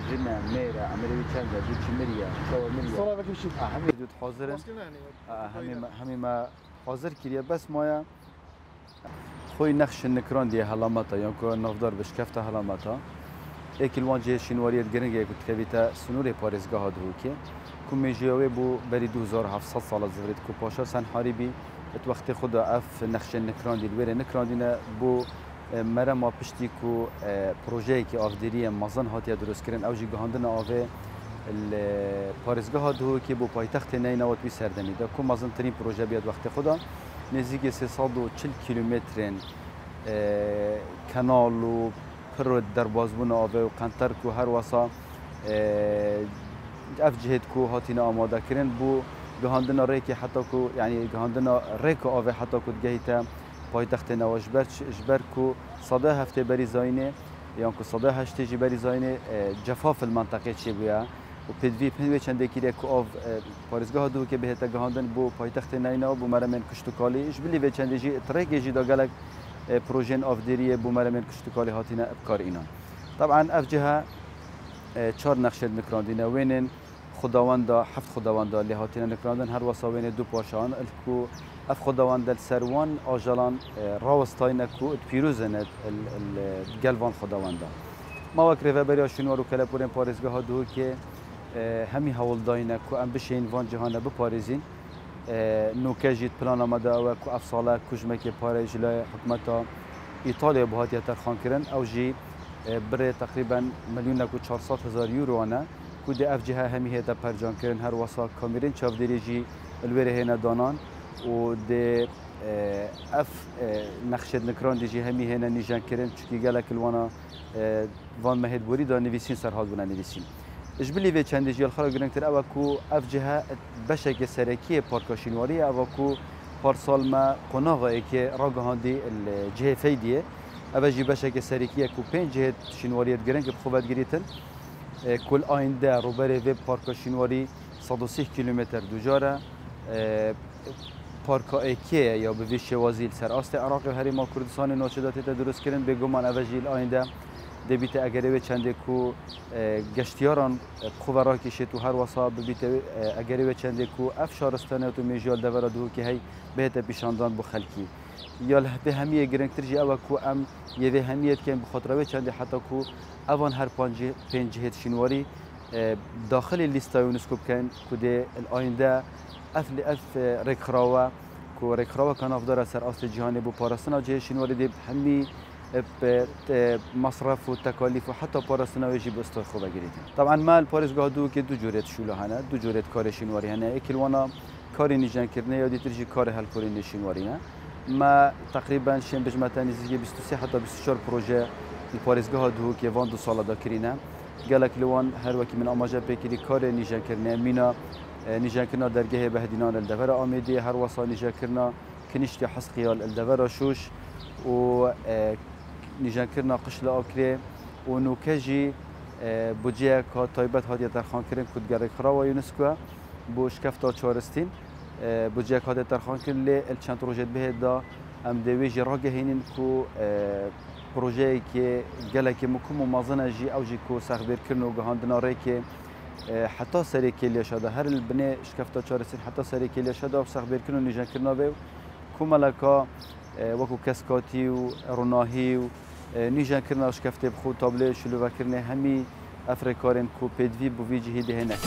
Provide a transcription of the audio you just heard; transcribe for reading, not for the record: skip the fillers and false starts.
جنة ميرا عمري بيتشانجا دوتش مريا شو مريا صلاة بكيشي همي دود حاضرن همي ما حاضر كريا بس مايا خوي نخش النكران دي هلامتا يعني كو نفدار بشكفتا هلامتا اكل وان جه شنواريت گرنگه كنت كبيتا سنور باريزگاه هدوكي كم جيوي بو بري 2700 سال زفرت كو باشا سن حاربي ات وقت خدا اف نخش النكران دي الوير نكران دينا بو مرا ما پشتی کو پروژه‌ای که آفدری مازن هاتیه درست کردن اوجی گهاندن آوه پارزگاه دو که با پایتخت نینوات بی سردمی ده کو مازن ترین پروژه بیاد وقت خدا نزدیک 340 کیلومترین کانال و پر دربازبون آوه و قنطر کو هر واسا اف جهت کو هاتینا آماده کردن بو گهاندن ریک حتی کو یعنی گهاندن ریک آوه حتی کو گهیتا پایتخت نواش جبر کو صدا هفته بری زاینه یا کو صدا هشته جی بری زاینه جفاف المنطقه چی بیا و پدوی چنده کیره کو آف پارزگاه دو که بهتا گهاندن بو پایتخت نینا بو مرمن کشتکالی اش بلی به چنده جی ترک جی داگلک پروژن آفدریه بو مرمن کشتکالی هاتینا ابکار اینا طبعا اف جهه 4 نقشه نکراندینه وینن خداوندا 7 خداوندا اللي هاتینا نکراندن هر وساوین دو پاشان الکو اف خداوند السروان آجلان راوستاین کو پیروزن الگلوان خداوندا ما وکر و بریا شنوار و کلپورن پارزگاه دو که همی هول داینه کو ام بشین وان جهان به پاریزین نوکجیت پلان آمده و کو اف ساله کجمک پاریز لای حکومت ایتالیا بهات ترخان کردن او جی بره تقریبا ملیون و 400,000 یورو آنه کو دی اف جهه همی هتا پرجان کردن هر واسا کامیرین چاودری جی الوره هنا دانان و د اف نقشه نکران دیجی همی هنا نیجان کردن چکی گلک الوانا وان مهد بوری دا نویسین سرحال بونا نویسین اجبلی و چند دیجی الخارج گرنگتر او کو اف جهه بشک سرکی پارکاشینواری او کو پارسال ما قناغه که راگهاندی الجهه فیدیه او جی بشک سرکی کو 5 جهه شینواریت گرنگ بخوبت گریتن کل آینده روبره و پارکاشینواری 130 کیلومتر دوجاره پارکا ایکیه یا به ویش وازیل سر است عراق و هری ما کردستان ناچدات درست کردن به گمان اوجیل آینده دبیت اگری و چنده کو گشتیاران خوبرا کشید تو هر وسا ببیت اگری و چنده کو افشارستانه تو میجال دورا دو که هی بهت پیشاندان بو خلکی یا به همیه گرنگتر جی او کو ام یه به همیت که بخاطر و چنده حتی کو اوان هر پنج جهت شنواری داخل لیست یونسکو کن کده آینده اف رکراوا کو رکراوا کان افدار سر اصل جهانی بو پاراستنا جه شنواری دی همی مصرف و تکالیف و حتی پاراستنا ویجی بستای خوبه گیریدن طبعا مال پارزگاه دو که دو جورت شوله هنه دو جورت کار شنواری هنه اکلوانا کاری نیجان کردنه یا دیتر جی کار حل کردن شنواری نه ما تقریبا شیم بجمعتن نزدیک 23 حتی 24 پروژه پارزگاه دو که وان 2 سال دا کرینه گلک لوان هر وکی من آماجه بکری کار نیجان کردنه مینا نیجان کردن درگاه بهدینان الدور آمیدی هر وسا نیجان کردن کنشت حسقیال الدور شوش و نیجان کردن قشل آکری و نوکجی بودجه که تایبت هادی ترخان کردن کدگر خرا و یونسکو بوش کفتا چهارستین بودجه که هادی ترخان کردن لی چند پروژه به دا ام دویجی راگهینن کو پروژه که گلک مکم و مازن جی او جی کو سخبر کردن و گهاندن آره که حتی سری کلیه شده هر البنه شکفتا چهارستین حتی سری کلیه شده و سخبر کردن و نیجان کردن و کوملکا وکو کسکاتی و روناهی و نیجان کردن و شکفته بخود تابله شلوه کردن همی افریکارن کو پیدوی بو ویجی هیده نکردن